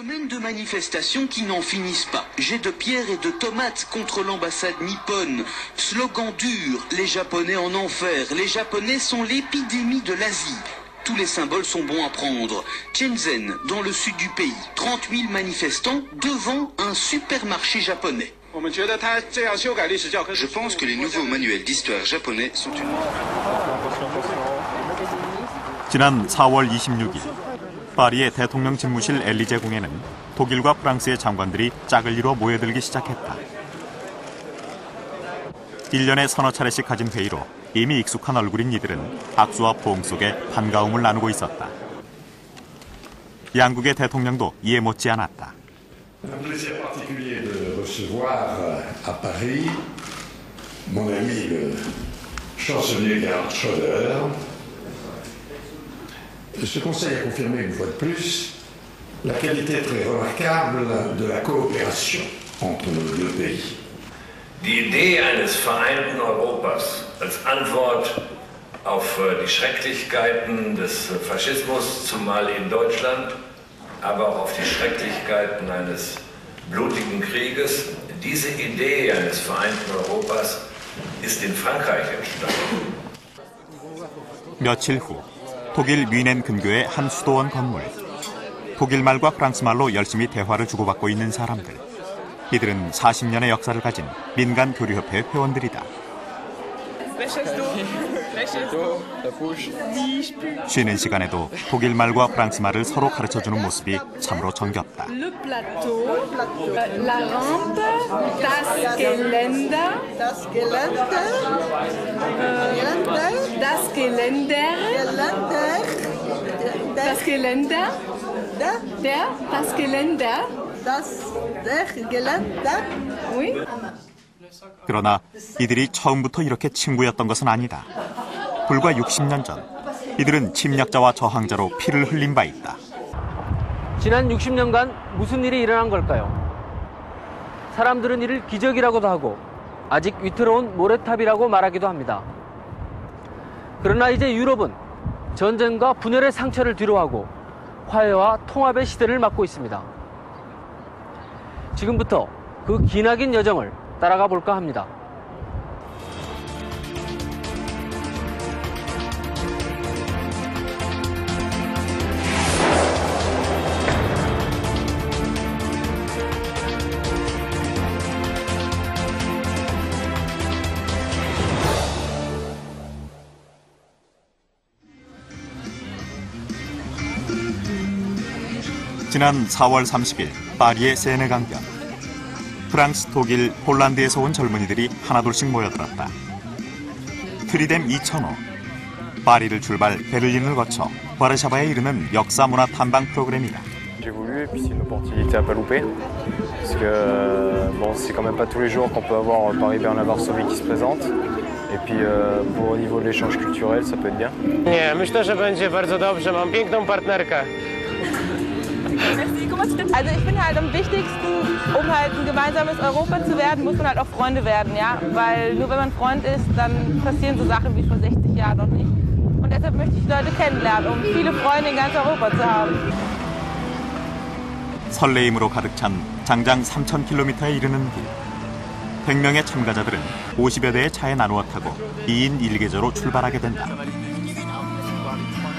Semaine de manifestations qui n'en finissent pas. Jets de pierre et de tomates contre l'ambassade nippone. Slogan dur, les Japonais en enfer. Les Japonais sont l'épidémie de l'Asie. Tous les symboles sont bons à prendre. Shenzhen, dans le sud du pays, 30 000 manifestants devant un supermarché japonais. Je pense que les nouveaux manuels d'histoire japonais sont une... 지난 4월 26일 파리의 대통령 집무실 엘리제 궁에는 독일과 프랑스의 장관들이 짝을 이뤄 모여들기 시작했다. 1년에 서너 차례씩 가진 회의로 이미 익숙한 얼굴인 이들은 악수와 포옹 속에 반가움을 나누고 있었다. 양국의 대통령도 이에 못지 않았다. Un plaisir particulier de recevoir à Paris mon ami le chancelier Gerhard Schröder. Ce Conseil a confirmé une fois de plus la qualité très remarquable de la coopération entre nos deux pays. Die Idee eines vereinten Europas als Antwort auf die Schrecklichkeiten des Faschismus, zumal in Deutschland, aber auch auf die Schrecklichkeiten eines blutigen Krieges. Diese Idee eines vereinten Europas ist in Frankreich entstanden. 며칠 후 독일 뮌헨 근교의 한 수도원 건물. 독일말과 프랑스말로 열심히 대화를 주고받고 있는 사람들. 이들은 40년의 역사를 가진 민간 교류협회 회원들이다. 쉬는 시간에도 독일말과 프랑스말을 서로 가르쳐주는 모습이 참으로 정겹다. 그러나 이들이 처음부터 이렇게 친구였던 것은 아니다. 불과 60년 전, 이들은 침략자와 저항자로 피를 흘린 바 있다. 지난 60년간 무슨 일이 일어난 걸까요? 사람들은 이를 기적이라고도 하고 아직 위태로운 모래탑이라고 말하기도 합니다. 그러나 이제 유럽은 전쟁과 분열의 상처를 뒤로하고 화해와 통합의 시대를 맞고 있습니다. 지금부터 그 기나긴 여정을 따라가 볼까 합니다. 지난 4월 30일 파리의 세네 강변. 프랑스, 독일, 폴란드에서 온 젊은이들이 하나둘씩 모여들었다. 트리뎀 2005. 파리를 출발 베를린을 거쳐 와르샤바에 이르는 역사 문화 탐방 프로그램이다. J'ai voulu et puis c'est une opportunité à pas louper parce que bon c'est quand même pas tous les jours qu'on peut avoir Paris-Berlin-Varsovie qui se présente et puis au niveau de l'échange culturel ça peut être bien. Nie, myślę, że będzie bardzo dobrze. Mam piękną partnerkę. Also ich finde halt am wichtigsten, um halt ein gemeinsames Europa zu werden, muss man halt auch Freunde werden, ja? Weil nur wenn man Freund ist, dann passieren so Sachen wie vor 60 Jahren noch nicht. Und deshalb möchte ich Leute kennenlernen, um viele Freunde in ganz Europa zu haben. 설레임으로 가득 찬 장장 3,000km에 이르는 길. 100명의 참가자들은 50여 대의 차에 나누어 타고 2인 1계조로 출발하게 된다.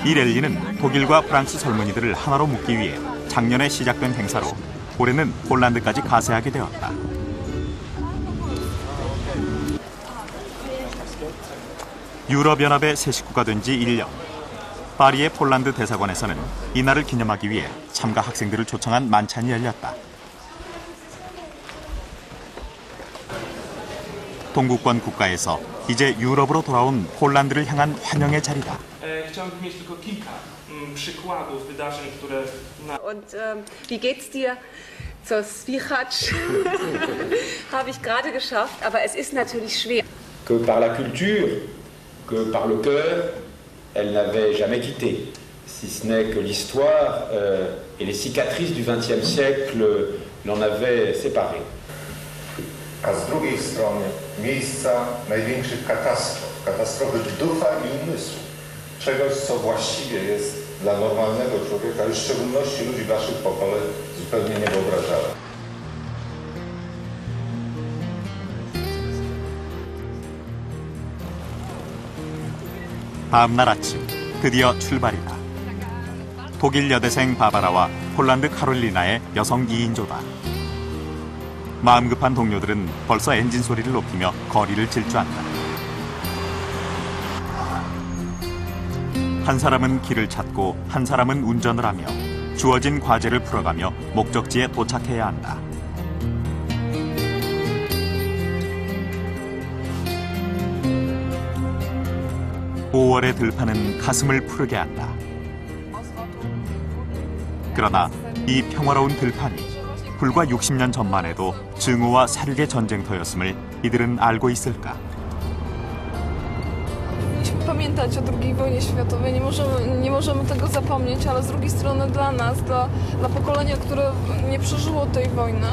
이 랠리는 독일과 프랑스 젊은이들을 하나로 묶기 위해 작년에 시작된 행사로 올해는 폴란드까지 가세하게 되었다. 유럽연합의 새 식구가 된 지 1년. 파리의 폴란드 대사관에서는 이날을 기념하기 위해 참가 학생들을 초청한 만찬이 열렸다. 동구권 국가에서 이제 유럽으로 돌아온 폴란드를 향한 환영의 자리다. Chciałbym mieć tylko kilka przykładów wydarzeń, które... Und wie geht's dir? Zur Svichac habe ich gerade geschafft, aber es ist natürlich schwer. Que par la culture, que par le cœur, elle n'avait jamais quitté. Si ce n'est que l'histoire et les cicatrices du XXe siècle l'en avaient séparée. A z drugiej strony miejsca największych katastrof, katastrofy ducha i umysłu. Czegoś, co właściwie jest dla normalnego człowieka, już w szczególności ludzi waszych pokoleń, zupełnie nie wyobrażałem. 다음 날 아침 드디어 출발이다. 독일 여대생 바바라와 폴란드 카롤리나의 여성 2인조다. 마음 급한 동료들은 벌써 엔진 소리를 높이며 거리를 질주한다. 한 사람은 길을 찾고 한 사람은 운전을 하며 주어진 과제를 풀어가며 목적지에 도착해야 한다. (5월의) 들판은 가슴을 푸르게 한다. 그러나 이 평화로운 들판이 불과 60년 전만 해도 증오와 사륙의 전쟁터였음을 이들은 알고 있을까? Powinniśmy pamiętać o II wojnie światowej, nie możemy tego zapomnieć, ale z drugiej strony dla nas, dla pokolenia, które nie przeżyło tej wojny,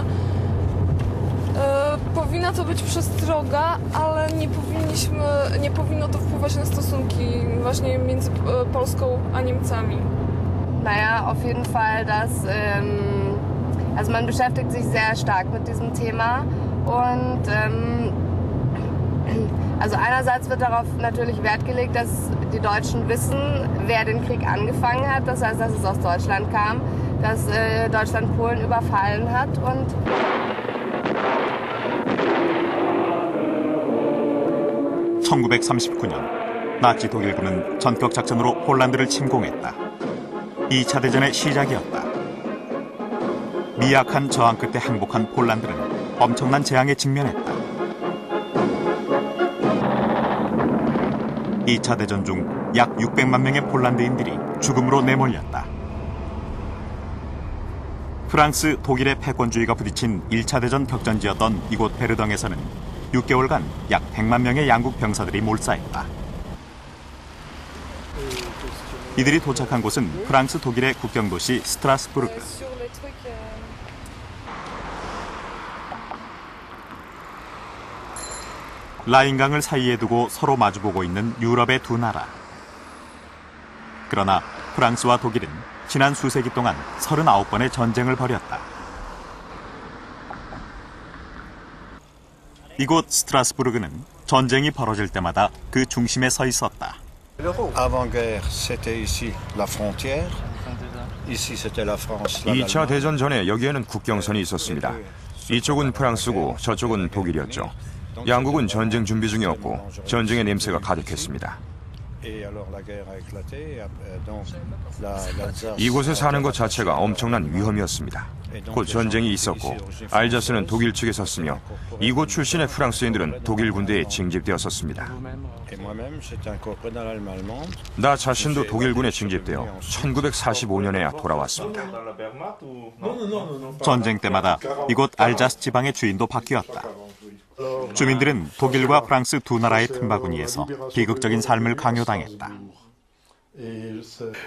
powinna to być przestroga, ale nie powinno to wpływać na stosunki właśnie między Polską a Niemcami. Naja, auf jeden Fall, also man beschäftigt sich sehr stark mit diesem Thema und also einerseits wird darauf natürlich Wert gelegt, dass die Deutschen wissen, wer den Krieg angefangen hat, das heißt, dass es aus Deutschland kam, dass Deutschland Polen überfallen hat und 1939년 나치 독일군은 전격 작전으로 폴란드를 침공했다. 2차 대전의 시작이었다. 미약한 저항 끝에 항복한 폴란드는 엄청난 재앙에 직면했다. 2차 대전 중 약 600만 명의 폴란드인들이 죽음으로 내몰렸다. 프랑스, 독일의 패권주의가 부딪힌 1차 대전 격전지였던 이곳 베르덩에서는 6개월간 약 100만 명의 양국 병사들이 몰사했다. 이들이 도착한 곳은 프랑스, 독일의 국경도시 스트라스부르크. 라인강을 사이에 두고 서로 마주보고 있는 유럽의 두 나라. 그러나 프랑스와 독일은 지난 수세기 동안 39번의 전쟁을 벌였다. 이곳 스트라스부르크는 전쟁이 벌어질 때마다 그 중심에 서 있었다. Avant-guerre, c'était ici la frontière. Ici, c'était la France. 2차 대전 전에 여기에는 국경선이 있었습니다. 이쪽은 프랑스고 저쪽은 독일이었죠. 양국은 전쟁 준비 중이었고 전쟁의 냄새가 가득했습니다. 이곳에 사는 것 자체가 엄청난 위험이었습니다. 곧 전쟁이 있었고 알자스는 독일 측에 섰으며 이곳 출신의 프랑스인들은 독일 군대에 징집되었었습니다. 나 자신도 독일군에 징집되어 1945년에야 돌아왔습니다. 전쟁 때마다 이곳 알자스 지방의 주인도 바뀌었다. 주민들은 독일과 프랑스 두 나라의 틈바구니에서 비극적인 삶을 강요당했다.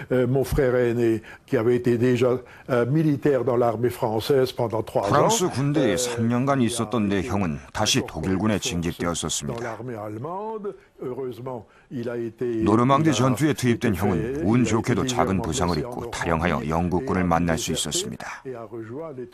Mon frère aîné, qui avait été déjà militaire dans l'armée française pendant 3 ans. 프랑스 군대에 3년간 있었던 내 형은 다시 독일군에 징집되었었습니다. 노르망디 전투에 투입된 형은 운 좋게도 작은 부상을 입고 탈영하여 영국군을 만날 수 있었습니다.